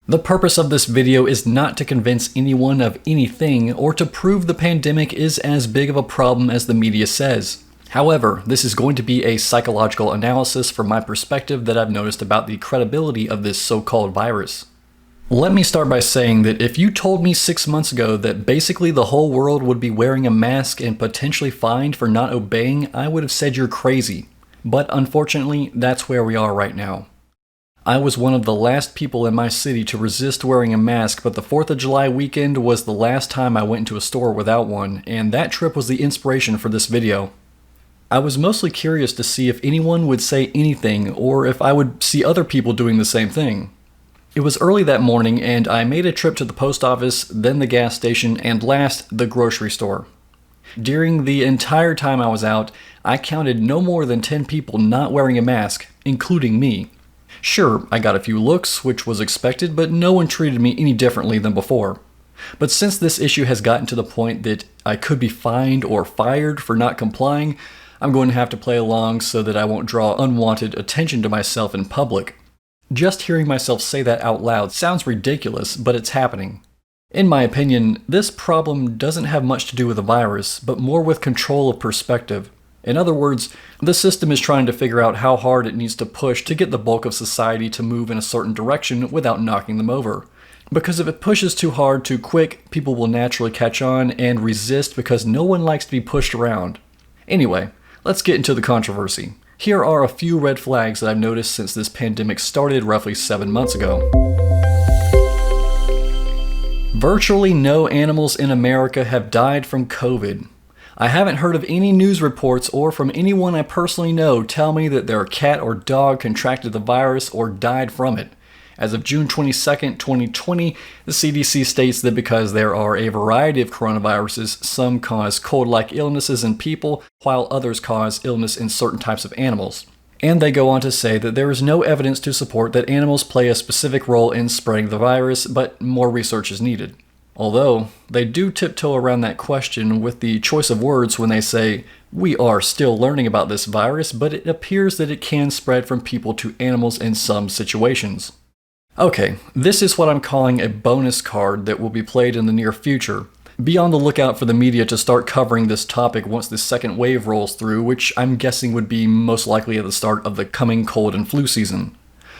The purpose of this video is not to convince anyone of anything or to prove the pandemic is as big of a problem as the media says. However, this is going to be a psychological analysis from my perspective that I've noticed about the credibility of this so-called virus. Let me start by saying that if you told me 6 months ago that basically the whole world would be wearing a mask and potentially fined for not obeying, I would have said you're crazy. But unfortunately, that's where we are right now. I was one of the last people in my city to resist wearing a mask, but the 4th of July weekend was the last time I went into a store without one, and that trip was the inspiration for this video. I was mostly curious to see if anyone would say anything, or if I would see other people doing the same thing. It was early that morning, and I made a trip to the post office, then the gas station, and last, the grocery store. During the entire time I was out, I counted no more than 10 people not wearing a mask, including me. Sure, I got a few looks, which was expected, but no one treated me any differently than before. But since this issue has gotten to the point that I could be fined or fired for not complying, I'm going to have to play along so that I won't draw unwanted attention to myself in public. Just hearing myself say that out loud sounds ridiculous, but it's happening. In my opinion, this problem doesn't have much to do with the virus, but more with control of perspective. In other words, the system is trying to figure out how hard it needs to push to get the bulk of society to move in a certain direction without knocking them over. Because if it pushes too hard too quick, people will naturally catch on and resist because no one likes to be pushed around. Anyway, let's get into the controversy. Here are a few red flags that I've noticed since this pandemic started roughly 7 months ago. Virtually no animals in America have died from COVID. I haven't heard of any news reports or from anyone I personally know tell me that their cat or dog contracted the virus or died from it. As of June 22, 2020, the CDC states that because there are a variety of coronaviruses, some cause cold-like illnesses in people, while others cause illness in certain types of animals. And they go on to say that there is no evidence to support that animals play a specific role in spreading the virus, but more research is needed. Although, they do tiptoe around that question with the choice of words when they say, "We are still learning about this virus, but it appears that it can spread from people to animals in some situations." Okay, this is what I'm calling a bonus card that will be played in the near future. Be on the lookout for the media to start covering this topic once the second wave rolls through, which I'm guessing would be most likely at the start of the coming cold and flu season.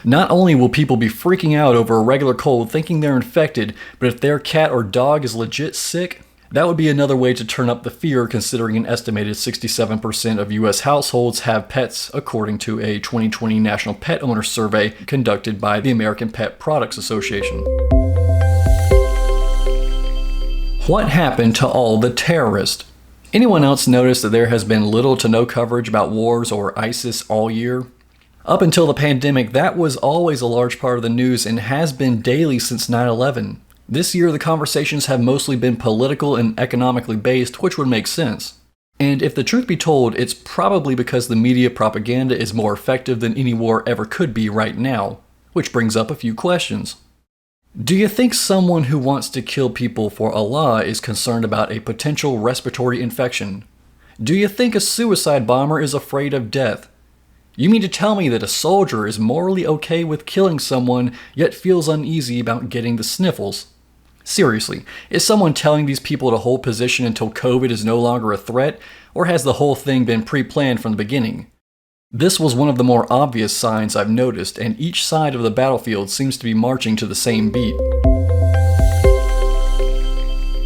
Not only will people be freaking out over a regular cold thinking they're infected, but if their cat or dog is legit sick, that would be another way to turn up the fear considering an estimated 67% of US households have pets, according to a 2020 National Pet Owner Survey conducted by the American Pet Products Association. What happened to all the terrorists? Anyone else notice that there has been little to no coverage about wars or ISIS all year? Up until the pandemic, that was always a large part of the news and has been daily since 9/11. This year, the conversations have mostly been political and economically based, which would make sense. And if the truth be told, it's probably because the media propaganda is more effective than any war ever could be right now. Which brings up a few questions. Do you think someone who wants to kill people for Allah is concerned about a potential respiratory infection? Do you think a suicide bomber is afraid of death? You mean to tell me that a soldier is morally okay with killing someone, yet feels uneasy about getting the sniffles? Seriously, is someone telling these people to hold position until COVID is no longer a threat, or has the whole thing been pre-planned from the beginning? This was one of the more obvious signs I've noticed, and each side of the battlefield seems to be marching to the same beat.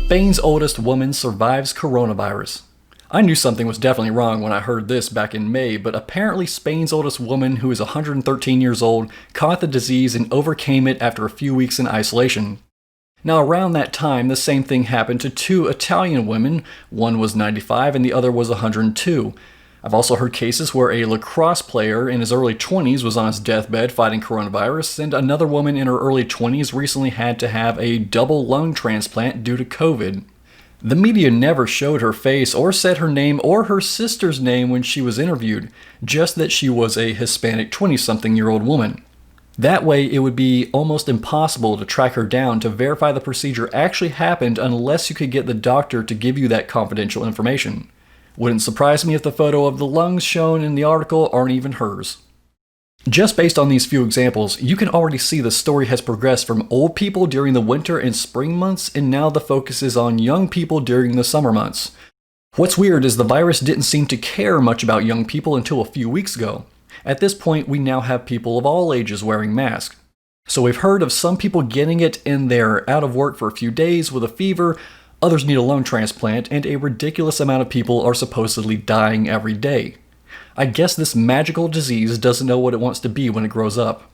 Spain's oldest woman survives coronavirus. I knew something was definitely wrong when I heard this back in May, but apparently Spain's oldest woman, who is 113 years old, caught the disease and overcame it after a few weeks in isolation. Now around that time, the same thing happened to 2 Italian women. One was 95 and the other was 102. I've also heard cases where a lacrosse player in his early 20s was on his deathbed fighting coronavirus, and another woman in her early 20s recently had to have a double lung transplant due to COVID. The media never showed her face or said her name or her sister's name when she was interviewed, just that she was a Hispanic 20-something-year-old woman. That way, it would be almost impossible to track her down to verify the procedure actually happened unless you could get the doctor to give you that confidential information. Wouldn't surprise me if the photo of the lungs shown in the article aren't even hers. Just based on these few examples, you can already see the story has progressed from old people during the winter and spring months, and now the focus is on young people during the summer months. What's weird is the virus didn't seem to care much about young people until a few weeks ago. At this point, we now have people of all ages wearing masks. So we've heard of some people getting it and they're out of work for a few days with a fever, others need a lung transplant, and a ridiculous amount of people are supposedly dying every day. I guess this magical disease doesn't know what it wants to be when it grows up.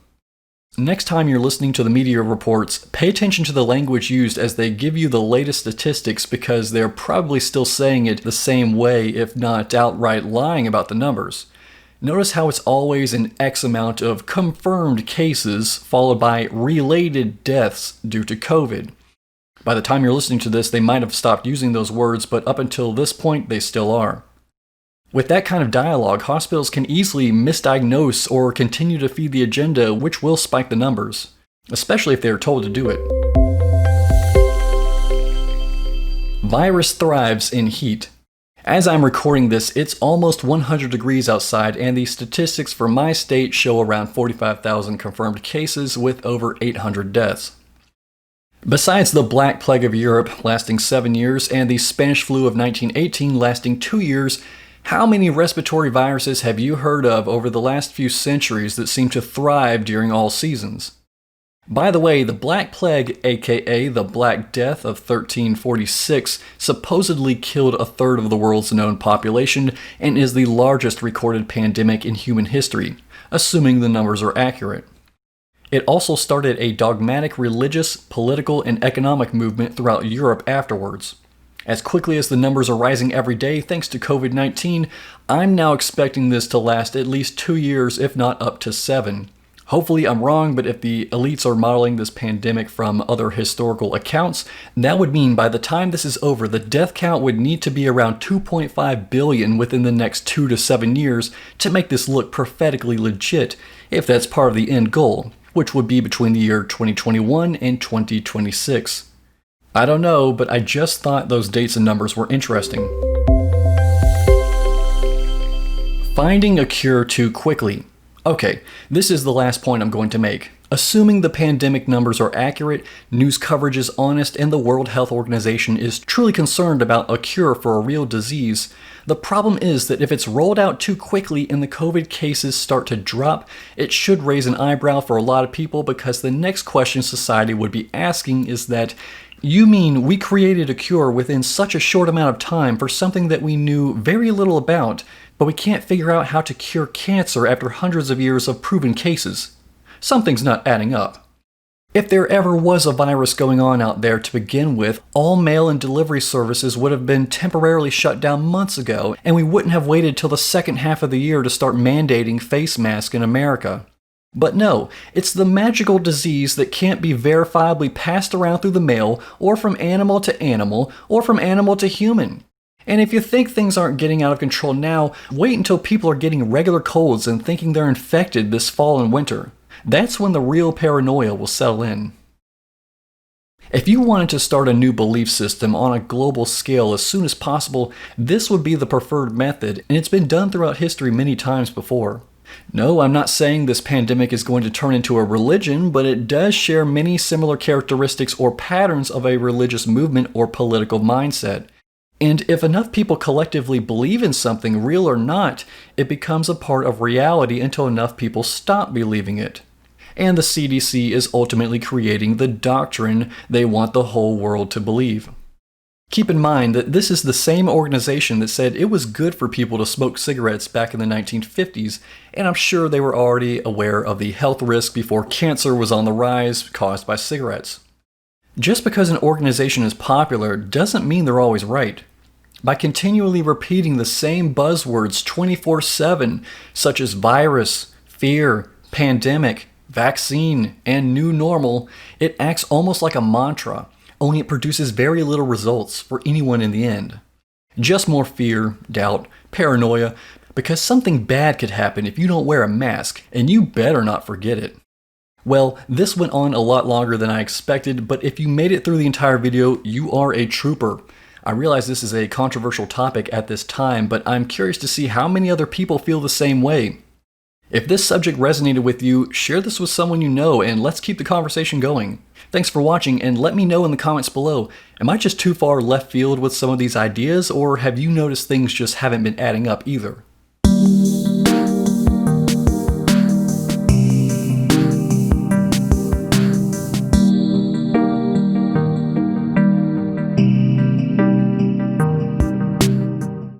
Next time you're listening to the media reports, pay attention to the language used as they give you the latest statistics, because they're probably still saying it the same way, if not outright lying about the numbers. Notice how it's always an X amount of confirmed cases followed by related deaths due to COVID. By the time you're listening to this, they might have stopped using those words, but up until this point, they still are. With that kind of dialogue, hospitals can easily misdiagnose or continue to feed the agenda, which will spike the numbers, especially if they are told to do it. Virus thrives in heat. As I'm recording this, it's almost 100 degrees outside, and the statistics for my state show around 45,000 confirmed cases with over 800 deaths. Besides the Black Plague of Europe lasting 7 years and the Spanish flu of 1918 lasting 2 years, how many respiratory viruses have you heard of over the last few centuries that seem to thrive during all seasons? By the way, the Black Plague, aka the Black Death of 1346, supposedly killed a third of the world's known population and is the largest recorded pandemic in human history, assuming the numbers are accurate. It also started a dogmatic religious, political, and economic movement throughout Europe afterwards. As quickly as the numbers are rising every day thanks to COVID-19, I'm now expecting this to last at least 2 years, if not up to 7. Hopefully I'm wrong, but if the elites are modeling this pandemic from other historical accounts, that would mean by the time this is over, the death count would need to be around 2.5 billion within the next 2 to 7 years to make this look prophetically legit, if that's part of the end goal, which would be between the year 2021 and 2026. I don't know, but I just thought those dates and numbers were interesting. Finding a cure too quickly. Okay, this is the last point I'm going to make. Assuming the pandemic numbers are accurate, news coverage is honest, and the World Health Organization is truly concerned about a cure for a real disease, the problem is that if it's rolled out too quickly and the COVID cases start to drop, it should raise an eyebrow for a lot of people, because the next question society would be asking is that, you mean we created a cure within such a short amount of time for something that we knew very little about, but we can't figure out how to cure cancer after hundreds of years of proven cases? Something's not adding up. If there ever was a virus going on out there to begin with, all mail and delivery services would have been temporarily shut down months ago, and we wouldn't have waited till the second half of the year to start mandating face masks in America. But no, it's the magical disease that can't be verifiably passed around through the mail, or from animal to animal, or from animal to human. And if you think things aren't getting out of control now, wait until people are getting regular colds and thinking they're infected this fall and winter. That's when the real paranoia will settle in. If you wanted to start a new belief system on a global scale as soon as possible, this would be the preferred method, and it's been done throughout history many times before. No, I'm not saying this pandemic is going to turn into a religion, but it does share many similar characteristics or patterns of a religious movement or political mindset. And if enough people collectively believe in something, real or not, it becomes a part of reality until enough people stop believing it. And the CDC is ultimately creating the doctrine they want the whole world to believe. Keep in mind that this is the same organization that said it was good for people to smoke cigarettes back in the 1950s, and I'm sure they were already aware of the health risk before cancer was on the rise caused by cigarettes. Just because an organization is popular doesn't mean they're always right. By continually repeating the same buzzwords 24/7, such as virus, fear, pandemic, vaccine, and new normal, it acts almost like a mantra, only it produces very little results for anyone in the end. Just more fear, doubt, paranoia, because something bad could happen if you don't wear a mask, and you better not forget it. Well, this went on a lot longer than I expected, but if you made it through the entire video, you are a trooper. I realize this is a controversial topic at this time, but I'm curious to see how many other people feel the same way. If this subject resonated with you, share this with someone you know and let's keep the conversation going. Thanks for watching, and let me know in the comments below, am I just too far left field with some of these ideas, or have you noticed things just haven't been adding up either?